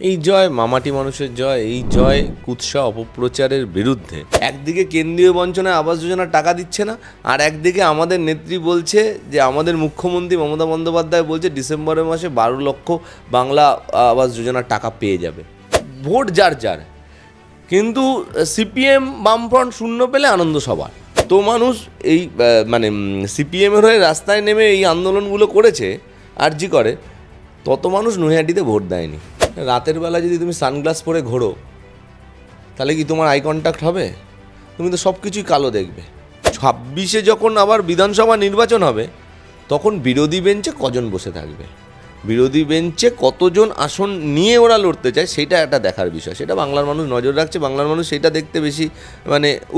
এই জয় মামাটি মানুষের জয়, এই জয় কুৎসা অপপ্রচারের বিরুদ্ধে। একদিকে কেন্দ্রীয় বঞ্চনায় আবাস যোজনা টাকা দিচ্ছে না, আর একদিকে আমাদের নেত্রী বলছে যে আমাদের মুখ্যমন্ত্রী মমতা বন্দ্যোপাধ্যায় বলছে ডিসেম্বরের মাসে 12 লক্ষ বাংলা আবাস যোজনার টাকা পেয়ে যাবে। ভোট যার যার, কিন্তু সিপিএম বামফ্রন্ট শূন্য পেলে আনন্দ সবার। তো মানুষ এই সিপিএমের হয়ে রাস্তায় নেমে এই আন্দোলনগুলো করেছে আরজি করে, তত মানুষ নৈহাটিতে ভোট দেয়নি। রাতের বেলা যদি তুমি সানগ্লাস পরে ঘোরো তাহলে কি তোমার আই কন্ট্যাক্ট হবে? তুমি তো সব কিছুই কালো দেখবে। 26-এ যখন আবার বিধানসভা নির্বাচন হবে, তখন বিরোধী বেঞ্চে কজন বসে থাকবে, বিরোধী বেঞ্চে কতজন আসন নিয়ে ওরা লড়তে চায়, সেটা একটা দেখার বিষয়। সেটা বাংলার মানুষ নজর রাখছে, বাংলার মানুষ সেটা দেখতে বেশি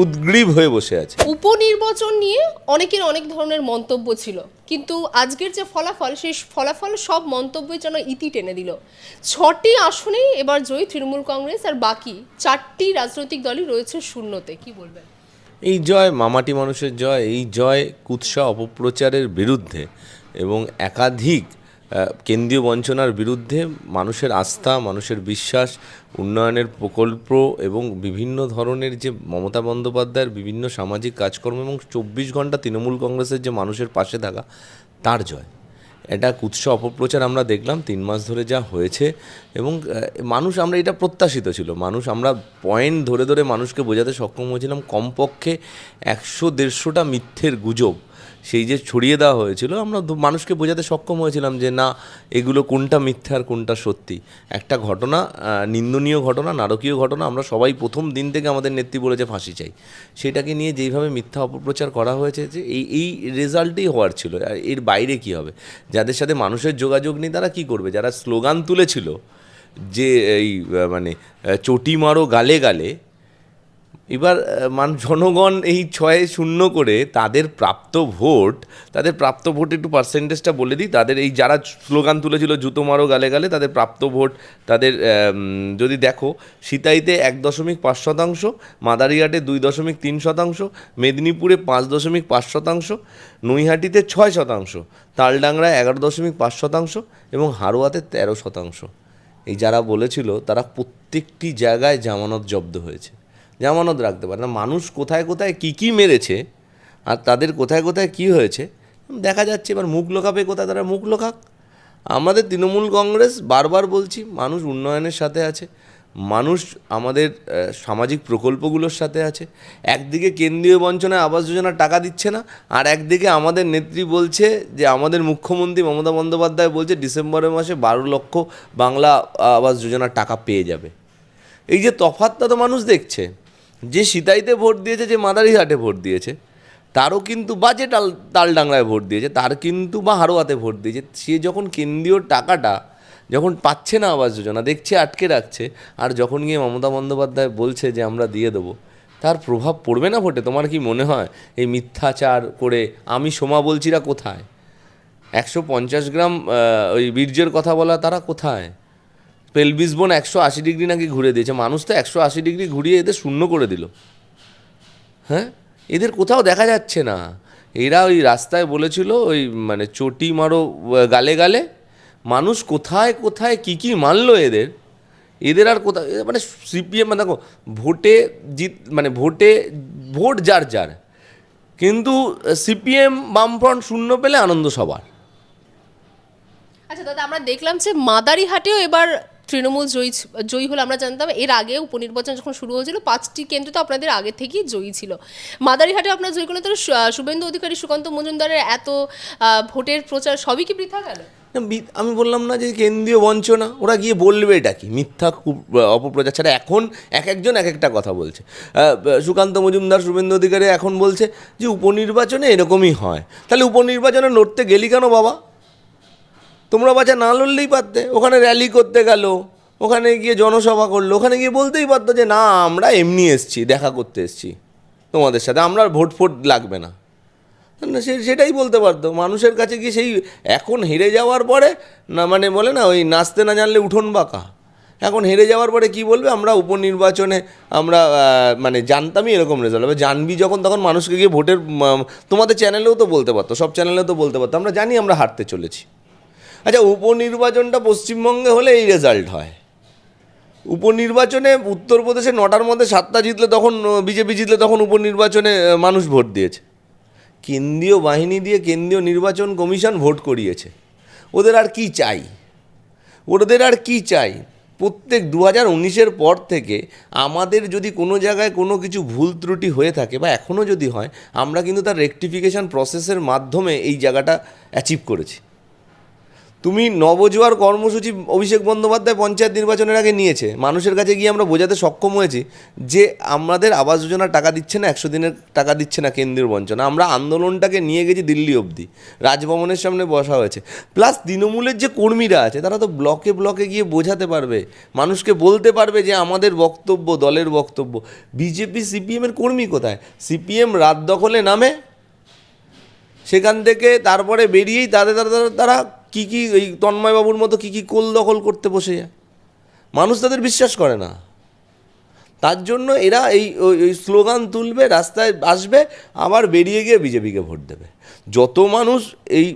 উদ্গ্রীব হয়ে বসে আছে। উপনির্বাচন নিয়ে অনেকের অনেক ধরনের মন্তব্য ছিল, কিন্তু আজকের যে ফলাফল, সেই ফলাফল সব মন্তব্যই যেন ইতি টেনে দিল। 6টি আসনেই এবার জয়ী তৃণমূল কংগ্রেস, আর বাকি 4টি রাজনৈতিক দলই রয়েছে শূন্যতে। কি বলবেন? এই জয় মামাটি মানুষের জয়, এই জয় কুৎসা অপপ্রচারের বিরুদ্ধে এবং একাধিক কেন্দ্রীয় বঞ্চনার বিরুদ্ধে। মানুষের আস্থা, মানুষের বিশ্বাস, উন্নয়নের প্রকল্প এবং বিভিন্ন ধরনের যে মমতা বন্দ্যোপাধ্যায়ের বিভিন্ন সামাজিক কাজকর্ম এবং 24 ঘন্টা তৃণমূল কংগ্রেসের যে মানুষের পাশে থাকা, তার জয়। এটা কুৎসা অপপ্রচার আমরা দেখলাম 3 মাস ধরে যা হয়েছে, এবং মানুষ, আমরা এটা প্রত্যাশিত ছিল, আমরা পয়েন্ট ধরে ধরে মানুষকে বোঝাতে সক্ষম হয়েছিলাম। কমপক্ষে 100-150টা মিথ্যের গুজব সেই যে ছড়িয়ে দেওয়া হয়েছিল, আমরা মানুষকে বোঝাতে সক্ষম হয়েছিলাম যে না, এগুলো কোনটা মিথ্যা আর কোনটা সত্যি। একটা ঘটনা, নিন্দনীয় ঘটনা, নারকীয় ঘটনা, আমরা সবাই প্রথম দিন থেকে আমাদের নেত্রী বলেছে ফাঁসি চাই, সেটাকে নিয়ে যেইভাবে মিথ্যা অপপ্রচার করা হয়েছে, যে এই রেজাল্টই হওয়ার ছিল। আর এর বাইরে কি হবে? যাদের সাথে মানুষের যোগাযোগ নেই তারা কি করবে? যারা স্লোগান তুলেছিল যে এই চটি মারো গালে গালে, এবার জনগণ এই 6-0 করে তাদের প্রাপ্ত ভোট একটু পার্সেন্টেজটা বলে দিই। তাদের এই যারা স্লোগান তুলেছিল জুতো মারো গালে গালে, তাদের প্রাপ্ত ভোট, তাদের যদি দেখো, সিতাইতে 1.5%, মাদারিঘাটে 2.3%, মেদিনীপুরে 5.5%, নৈহাটিতে 6%, তালডাংরায় 11.5% এবং হারোয়াতে 13%। এই যারা বলেছিল তারা প্রত্যেকটি জায়গায় জামানত জব্দ হয়েছে, জামানত রাখতে পারে না। মানুষ কোথায় কোথায় কী মেরেছে আর তাদের কোথায় কোথায় কী হয়েছে দেখা যাচ্ছে। এবার মুখ লোকাবে কোথায়, তারা মুখ লোকাক। আমাদের তৃণমূল কংগ্রেস, বারবার বলছি, মানুষ উন্নয়নের সাথে আছে, মানুষ আমাদের সামাজিক প্রকল্পগুলোর সাথে আছে। একদিকে কেন্দ্রীয় বঞ্চনায় আবাস যোজনার টাকা দিচ্ছে না, আর একদিকে আমাদের নেত্রী বলছে যে আমাদের মুখ্যমন্ত্রী মমতা বন্দ্যোপাধ্যায় বলছে ডিসেম্বরের মাসে 12 লক্ষ বাংলা আবাস যোজনার টাকা পেয়ে যাবে। এই যে তফাৎটা তো মানুষ দেখছে। যে সিতাইতে ভোট দিয়েছে, যে মাদারিঘাটে ভোট দিয়েছে, তারও কিন্তু, বা যে তালডাংরায় ভোট দিয়েছে তার কিন্তু, বা হারোয়াতে ভোট দিয়েছে, সে যখন কেন্দ্রীয় টাকাটা যখন পাচ্ছে না আবাস যোজনা, দেখছে আটকে রাখছে, আর যখন গিয়ে মমতা বন্দ্যোপাধ্যায় বলছে যে আমরা দিয়ে দেবো, তার প্রভাব পড়বে না ভোটে? তোমার কি মনে হয়? এই মিথ্যাচার করে আমি সোমা বলছিরা কোথায়? 150 গ্রাম ওই বীর্যের কথা বলা তারা কোথায়? পেলভিস বোন 180 ডিগ্রি নাকি ঘুরে দিয়েছে। মানুষ তো 180 ডিগ্রি ঘুরিয়ে এদের শূন্য করে দিল। হ্যাঁ, এদের কোথাও দেখা যাচ্ছে না। এরা ওই রাস্তায় বলেছিল ওই চটি মারো গালে গালে, মানুষ কোথায় কোথায় কী মানলো এদের আর কোথায়, সিপিএম দেখো, ভোটে ভোট যার যার, কিন্তু সিপিএম বামফ্রন্ট শূন্য পেলে আনন্দ সবার। আচ্ছা দাদা, আমরা দেখলাম যে মাদারিহাটেও এবার তৃণমূল জয়ী হলো। আমরা জানতাম এর আগে উপনির্বাচন যখন শুরু হয়েছিল 5টি কেন্দ্র তো আপনাদের আগে থেকেই জয়ী ছিল। মাদারিহাটে আপনার জয়ী করলেন, তো শুভেন্দু অধিকারী, সুকান্ত মজুমদারের এত ভোটের প্রচার সবই কি বৃথা গেল? আমি বললাম না যে কেন্দ্রীয় বঞ্চনা, ওরা গিয়ে বলবে এটা কি মিথ্যা অপপ্রচার ছাড়া। এখন একজন এক একটা কথা বলছে। সুকান্ত মজুমদার, শুভেন্দু অধিকারী এখন বলছে যে উপনির্বাচনে এরকমই হয়। তাহলে উপনির্বাচনে লড়তে গেলি কেন বাবা? তোমরা বাচ্চা না লড়লেই পারতে। ওখানে র্যালি করতে গেল, ওখানে গিয়ে জনসভা করলো, ওখানে গিয়ে বলতেই পারতো যে না, আমরা এমনি এসছি, দেখা করতে এসছি তোমাদের সাথে, আমরা ভোট লাগবে না। সেটাই বলতে পারতো মানুষের কাছে গিয়ে। সেই এখন হেরে যাওয়ার পরে না, বলে না ওই নাচতে না জানলে উঠোন বাঁকা। এখন হেরে যাওয়ার পরে কি বলবে? আমরা উপনির্বাচনে আমরা জানতামই এরকম রেজাল্ট হবে। জানবি যখন, তখন মানুষকে গিয়ে ভোটের, তোমাদের চ্যানেলেও তো বলতে পারতো, সব চ্যানেলেও তো বলতে পারতো আমরা জানি আমরা হারতে চলেছি। আচ্ছা, উপনির্বাচনটা পশ্চিমবঙ্গে হলে এই রেজাল্ট হয়, উপনির্বাচনে উত্তরপ্রদেশে 9টার মধ্যে 7টা জিতলে তখন বিজেপি জিতলে তখন উপনির্বাচনে মানুষ ভোট দিয়েছে। কেন্দ্রীয় বাহিনী দিয়ে কেন্দ্রীয় নির্বাচন কমিশন ভোট করিয়েছে। ওদের আর কি চাই? ওদের আর কি চাই? প্রত্যেক 2019-এর পর থেকে আমাদের যদি কোনো জায়গায় কোনো কিছু ভুল ত্রুটি হয়ে থাকে বা এখনও যদি হয়, আমরা কিন্তু তার রেকটিফিকেশান প্রসেসের মাধ্যমে এই জায়গাটা অ্যাচিভ করেছি। তুমি নবজোয়ার কর্মসূচি অভিষেক বন্দ্যোপাধ্যায় পঞ্চায়েত নির্বাচনের আগে নিয়েছে, মানুষের কাছে গিয়ে আমরা বোঝাতে সক্ষম হয়েছি যে আমাদের আবাস যোজনার টাকা দিচ্ছে না, 100 দিনের টাকা দিচ্ছে না কেন্দ্রীয় বঞ্চনা। আমরা আন্দোলনটাকে নিয়ে গেছি দিল্লি অবধি, রাজভবনের সামনে বসা হয়েছে। প্লাস তৃণমূলের যে কর্মীরা আছে তারা তো ব্লকে ব্লকে গিয়ে বোঝাতে পারবে, মানুষকে বলতে পারবে যে আমাদের বক্তব্য, দলের বক্তব্য। বিজেপি সিপিএমের কর্মী কোথায়? সিপিএম রাত দখলে নামে, সেখান থেকে তারপরে বেরিয়েই তারা কী এই তন্ময়বাবুর মতো কী কোল দখল করতে বসে যায়। মানুষ তাদের বিশ্বাস করে না, তার জন্য এরা এই স্লোগান তুলবে, রাস্তায় আসবে, আবার বেরিয়ে গিয়ে বিজেপিকে ভোট দেবে। যত মানুষ এই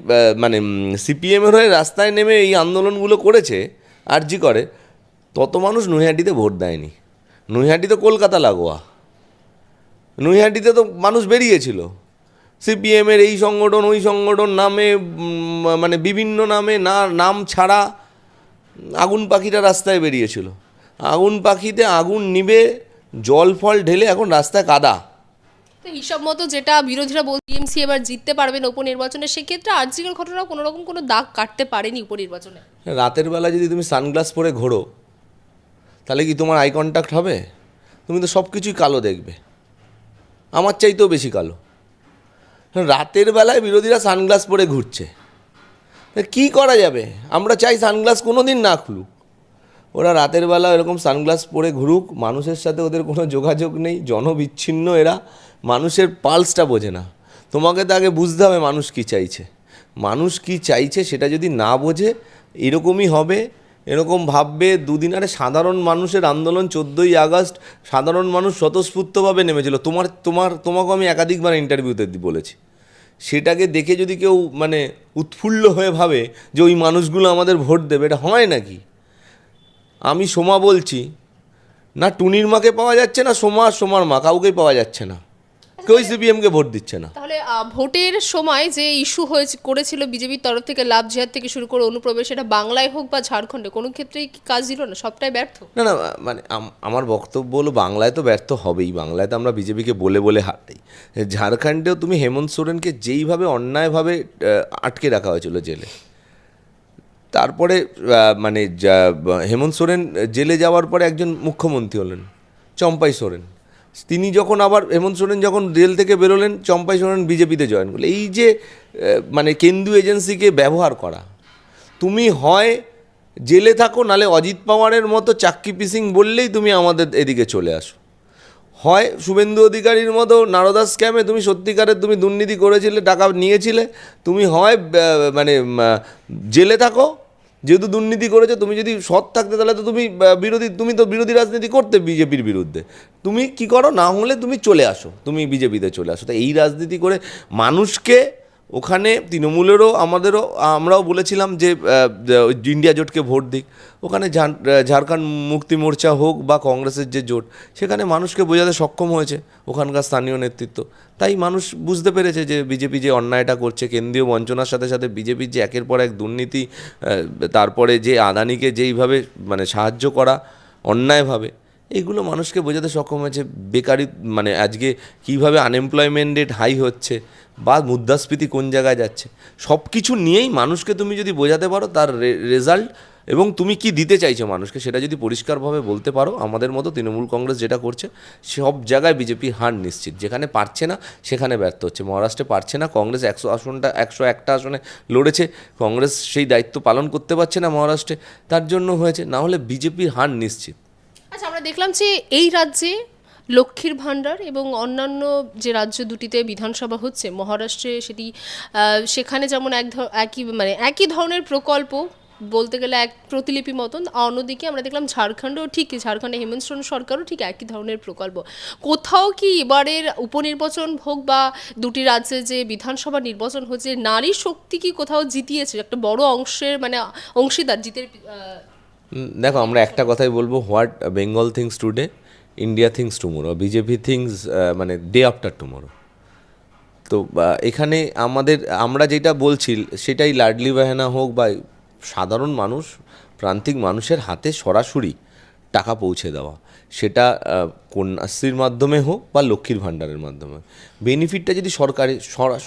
মানে সিপিএমের হয়ে রাস্তায় নেমে এই আন্দোলনগুলো করেছে আরজি করে, তত মানুষ নৈহাটিতে ভোট দেয়নি। নৈহাটি তো কলকাতা লাগোয়া, নৈহাটিতে তো মানুষ বেরিয়েছিল সিপিএমের এই সংগঠন ওই সংগঠন নামে, মানে বিভিন্ন নামে, নাম ছাড়া আগুন পাখিটা রাস্তায় বেরিয়েছিল। আগুন পাখিতে আগুন নিবে, জল ফল ঢেলে এখন রাস্তায় কাদা। তো হিসাব মতো যেটা বিরোধীরা বল টিএমসি এবার জিততে পারবেন উপনির্বাচনে, সেক্ষেত্রে আরজিকের ঘটনা কোনো রকম কোনো দাগ কাটতে পারেনি উপনির্বাচনে। রাতের বেলা যদি তুমি সানগ্লাস পরে ঘোরো তাহলে কি তোমার আই কন্ট্যাক্ট হবে? তুমি তো সব কিছুই কালো দেখবে, আমার চাইতেও বেশি কালো। রাতের বেলায় বিরোধীরা সানগ্লাস পরে ঘুরছে, কি করা যাবে? আমরা চাই সানগ্লাস কোনো দিন না খুলুক, ওরা রাতের বেলা এরকম সানগ্লাস পরে ঘুরুক। মানুষের সাথে ওদের কোনো যোগাযোগ নেই, জনবিচ্ছিন্ন এরা, মানুষের পালসটা বোঝে না। তোমাকে তো আগে বুঝতে হবে মানুষ কী চাইছে। মানুষ কী চাইছে সেটা যদি না বোঝে এরকমই হবে, এরকম ভাববে। দুদিন আরে সাধারণ মানুষের আন্দোলন, 14ই আগস্ট সাধারণ মানুষ স্বতঃস্ফূর্তভাবে নেমেছিল। তোমাকে আমি একাধিকবার ইন্টারভিউতে বলেছি, সেটাকে দেখে যদি কেউ মানে উৎফুল্ল হয়ে ভাবে যে ওই মানুষগুলো আমাদের ভোট দেবে, এটা হয় নাকি? আমি সোমা বলছি না, টুনির মাকে পাওয়া যাচ্ছে না, সোমার মা কাউকেই পাওয়া যাচ্ছে না, কেউই সিপিএমকে ভোট দিচ্ছে না। তাহলে ভোটের সময় যে ইস্যু করেছিল বিজেপির তরফ থেকে, লাভ জিহাদ থেকে শুরু করে অনুপ্রবেশ, এটা বাংলায় হোক বা ঝাড়খণ্ডে, কোনো ক্ষেত্রেই কি কাজ দিল না? সবটাই ব্যর্থ? না, মানে আমার বক্তব্য হলো বাংলায় তো ব্যর্থ হবেই, বাংলায় তো আমরা বিজেপিকে বলে হারাই। ঝাড়খণ্ডেও তুমি হেমন্ত সোরেনকে যেইভাবে অন্যায়ভাবে আটকে রাখা হয়েছিল জেলে, তারপরে মানে হেমন্ত সোরেন জেলে যাওয়ার পরে একজন মুখ্যমন্ত্রী হলেন চম্পাই সোরেন। তিনি যখন আবার হেমন্ত সোরেন যখন জেল থেকে বেরোলেন, চম্পাই সোরেন বিজেপিতে জয়েন করলেন। এই যে মানে কেন্দ্রীয় এজেন্সিকে ব্যবহার করা, তুমি হয় জেলে থাকো, নালে অজিত পাওয়ারের মতো চাক্কি পিসিং বললেই তুমি আমাদের এদিকে চলে আসো, হয় শুভেন্দু অধিকারীর মতো নারদা স্ক্যামে তুমি সত্যিকারের তুমি দুর্নীতি করেছিলে, টাকা নিয়েছিলে, তুমি হয় জেলে থাকো, যেহেতু দুর্নীতি করেছো। তুমি যদি সৎ থাকতে তাহলে তো তুমি তো বিরোধী রাজনীতি করতে বিজেপির বিরুদ্ধে, তুমি কি করো? না হলে তুমি চলে আসো, তুমি বিজেপিতে চলে আসো। তো এই রাজনীতি করে মানুষকে ওখানে তৃণমূলেরও আমরাও বলেছিলাম যে ইন্ডিয়া জোটকে ভোট দিক। ওখানে ঝাড়খণ্ড মুক্তি মোর্চা হোক বা কংগ্রেসের যে জোট, সেখানে মানুষকে বোঝাতে সক্ষম হয়েছে ওখানকার স্থানীয় নেতৃত্ব। তাই মানুষ বুঝতে পেরেছে যে বিজেপি যে অন্যায়টা করছে, কেন্দ্রীয় বঞ্চনার সাথে সাথে বিজেপির যে একের পর এক দুর্নীতি, তারপরে যে আদানিকে যেইভাবে মানে সাহায্য করা অন্যায়ভাবে, এইগুলো মানুষকে বোঝাতে সক্ষম হয়েছে। বেকারি মানে আজকে কীভাবে আনএমপ্লয়মেন্ট রেট হাই হচ্ছে বা মুদ্রাস্ফীতি কোন জায়গায় যাচ্ছে, সব কিছু নিয়েই মানুষকে তুমি যদি বোঝাতে পারো তার রেজাল্ট, এবং তুমি কি দিতে চাইছো মানুষকে সেটা যদি পরিষ্কারভাবে বলতে পারো, আমাদের মতো তৃণমূল কংগ্রেস যেটা করছে, সব জায়গায় বিজেপি হার নিশ্চিত। যেখানে পারছে না সেখানে ব্যর্থ হচ্ছে। মহারাষ্ট্রে পারছে না, কংগ্রেস 101টা আসনে লড়েছে, কংগ্রেস সেই দায়িত্ব পালন করতে পারছে না মহারাষ্ট্রে, তার জন্য হয়েছে। না হলে বিজেপির হার নিশ্চিত। আচ্ছা, আমরা দেখলাম যে এই রাজ্যে লক্ষ্মীর ভাণ্ডার এবং অন্যান্য যে রাজ্য দুটিতে বিধানসভা হচ্ছে, মহারাষ্ট্রে সেটি সেখানে যেমন একই ধরনের প্রকল্প বলতে গেলে এক প্রতিলিপি মতন, অন্যদিকে আমরা দেখলাম ঝাড়খণ্ডেও ঠিক, ঝাড়খণ্ডে হেমন্ত সোরেন সরকারও ঠিক একই ধরনের প্রকল্প। কোথাও কি এবারের উপনির্বাচন হোক বা দুটি রাজ্যে যে বিধানসভা নির্বাচন হচ্ছে, নারী শক্তি কি কোথাও জিতিয়েছে? একটা বড় অংশের মানে অংশীদার জিতের দেখো, আমরা একটা কথাই বলবো, what Bengal things today, India things tomorrow, BJP things মানে ডে আফটার টুমোরো। তো এখানে আমরা যেটা বলছি সেটাই লাডলি বাহানা হোক বা সাধারণ মানুষ, প্রান্তিক মানুষের হাতে সরাসরি টাকা পৌঁছে দেওয়া, সেটা কন্যাশ্রীর মাধ্যমে হোক বা লক্ষ্মীর ভাণ্ডারের মাধ্যমে, বেনিফিটটা যদি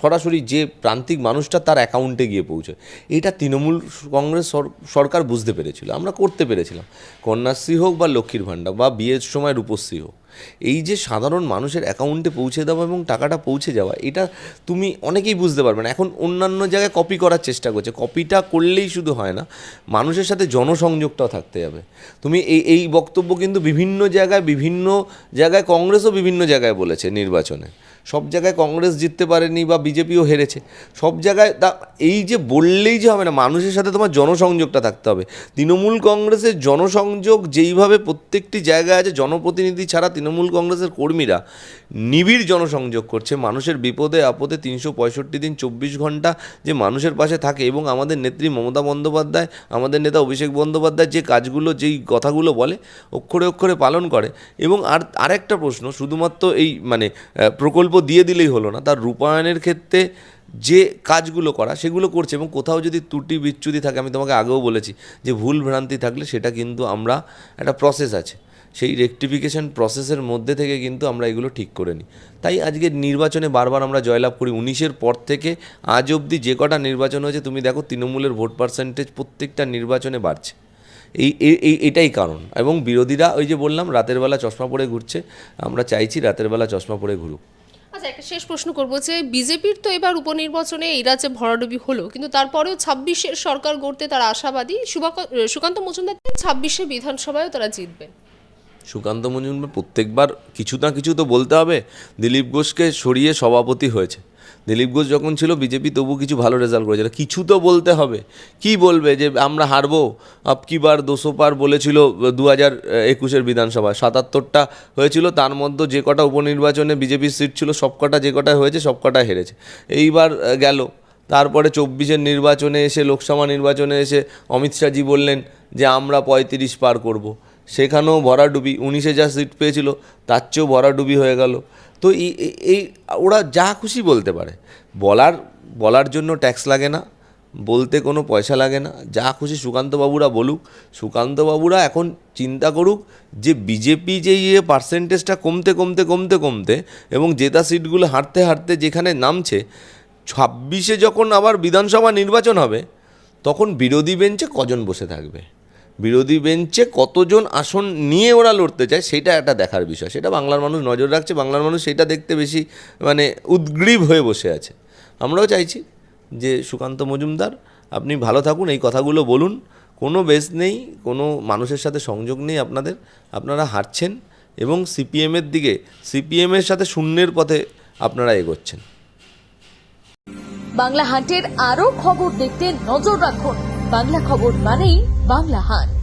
সরাসরি যে প্রান্তিক মানুষটা তার অ্যাকাউন্টে গিয়ে পৌঁছয়, এটা তৃণমূল কংগ্রেস সরকার বুঝতে পেরেছিল, আমরা করতে পেরেছিলাম। কন্যাশ্রী হোক বা লক্ষ্মীর ভাণ্ডার বা বিয়ের সময় রূপশ্রী হোক, এই যে সাধারণ মানুষের অ্যাকাউন্টে পৌঁছে দেওয়া এবং টাকাটা পৌঁছে যাওয়া, এটা তুমি অনেকেই বুঝতে পারবে না। এখন অন্যান্য জায়গায় কপি করার চেষ্টা করছে, কপিটা করলেই শুধু হয় না, মানুষের সাথে জনসংযোগটাও থাকতে হবে। তুমি এই বক্তব্য কিন্তু বিভিন্ন জায়গায় কংগ্রেসও বিভিন্ন জায়গায় বলেছে নির্বাচনে, সব জায়গায় কংগ্রেস জিততে পারেনি বা বিজেপিও হেরেছে, সব জায়গায় এই যে বললেই যে হবে না, মানুষের সাথে তোমার জনসংযোগটা থাকতে হবে। তৃণমূল কংগ্রেসের জনসংযোগ যেইভাবে প্রত্যেকটি জায়গায় আছে, জনপ্রতিনিধি ছাড়া তৃণমূল কংগ্রেসের কর্মীরা নিবিড় জনসংযোগ করছে, মানুষের বিপদে আপদে 365 দিন 24 ঘন্টা যে মানুষের পাশে থাকে। এবং আমাদের নেত্রী মমতা বন্দ্যোপাধ্যায়, আমাদের নেতা অভিষেক বন্দ্যোপাধ্যায় যে কাজগুলো, যেই কথাগুলো বলে, অক্ষরে অক্ষরে পালন করে। এবং আরেকটা প্রশ্ন, শুধুমাত্র এই মানে প্রকল্প দিয়ে দিলেই হলো না, তার রূপায়ণের ক্ষেত্রে যে কাজগুলো করা সেগুলো করছে। এবং কোথাও যদি ত্রুটি বিচ্যুতি থাকে, আমি তোমাকে আগেও বলেছি যে ভুল ভ্রান্তি থাকলে সেটা কিন্তু আমরা একটা প্রসেস আছে, সেই রেকটিফিকেশন প্রসেসের মধ্যে থেকে কিন্তু আমরা এগুলো ঠিক করে নিই। তাই আজকে নির্বাচনে বারবার আমরা জয়লাভ করি। 19-এর পর থেকে আজ অবধি যে কটা নির্বাচন হয়েছে, তুমি দেখো তৃণমূলের ভোট পার্সেন্টেজ প্রত্যেকটা নির্বাচনে বাড়ছে। এটাই কারণ। এবং বিরোধীরা ওই যে বললাম রাতের বেলা চশমা পরে ঘুরছে, আমরা চাইছি রাতের বেলা চশমা পরে ঘুরুক। আচ্ছা, একটা শেষ প্রশ্ন করবো যে বিজেপির তো এবার উপনির্বাচনে এই রাজ্যে ভরাডুবি হলো, কিন্তু তারপরেও 26-এর সরকার গড়তে তারা আশাবাদী। সুকান্ত মজুমদার 26-এ বিধানসভায়ও তারা জিতবেন। সুকান্ত মজুমদার প্রত্যেকবার কিছু না কিছু তো বলতে হবে। দিলীপ ঘোষকে সরিয়ে সভাপতি হয়েছে, দিলীপ ঘোষ যখন ছিল বিজেপি তবু কিছু ভালো রেজাল্ট করেছিল, কিছু তো বলতে হবে। কি বলবে যে আমরা হারবো, কি বার 200 পার বলেছিল 2021-এর বিধানসভায়, 77টা হয়েছিল, তার মধ্যে যে কটা উপনির্বাচনে বিজেপির সিট ছিল সব কটা, যে কটা হয়েছে সব কটা হেরেছে। এইবার গেল, তারপরে 24-এর নির্বাচনে এসে, লোকসভা নির্বাচনে এসে অমিত শাহজি বললেন যে আমরা 35 পার করব, সেখানেও ভরাডুবি। 19-এ যা সিট পেয়েছিল তার চেয়েও ভরাডুবি হয়ে গেল। তো এই ওরা যা খুশি বলতে পারে, বলার জন্য ট্যাক্স লাগে না, বলতে কোনো পয়সা লাগে না, যা খুশি সুকান্তবাবুরা বলুক। সুকান্তবাবুরা এখন চিন্তা করুক যে বিজেপি যে পার্সেন্টেজটা কমতে এবং জেতা সিটগুলো হারতে যেখানে নামছে, 26-এ যখন আবার বিধানসভা নির্বাচন হবে, তখন বিরোধী বেঞ্চে কজন বসে থাকবে, বিরোধী বেঞ্চে কতজন আসন নিয়ে ওরা লড়তে চায়, সেটা একটা দেখার বিষয়। সেটা বাংলার মানুষ নজর রাখছে, বাংলার মানুষ সেটা দেখতে বেশি মানে উদ্গ্রীব হয়ে বসে আছে। আমরাও চাইছি যে সুকান্ত মজুমদার আপনি ভালো থাকুন, এই কথাগুলো বলুন, কোনো বেস নেই, কোনো মানুষের সাথে সংযোগ নেই আপনারা হারছেন এবং সিপিএমের সাথে শূন্যের পথে আপনারা এগোচ্ছেন। বাংলা হান্টের আরও খবর দেখতে নজর রাখুন। বাংলা খবর মানেই বাংলা হান্ট।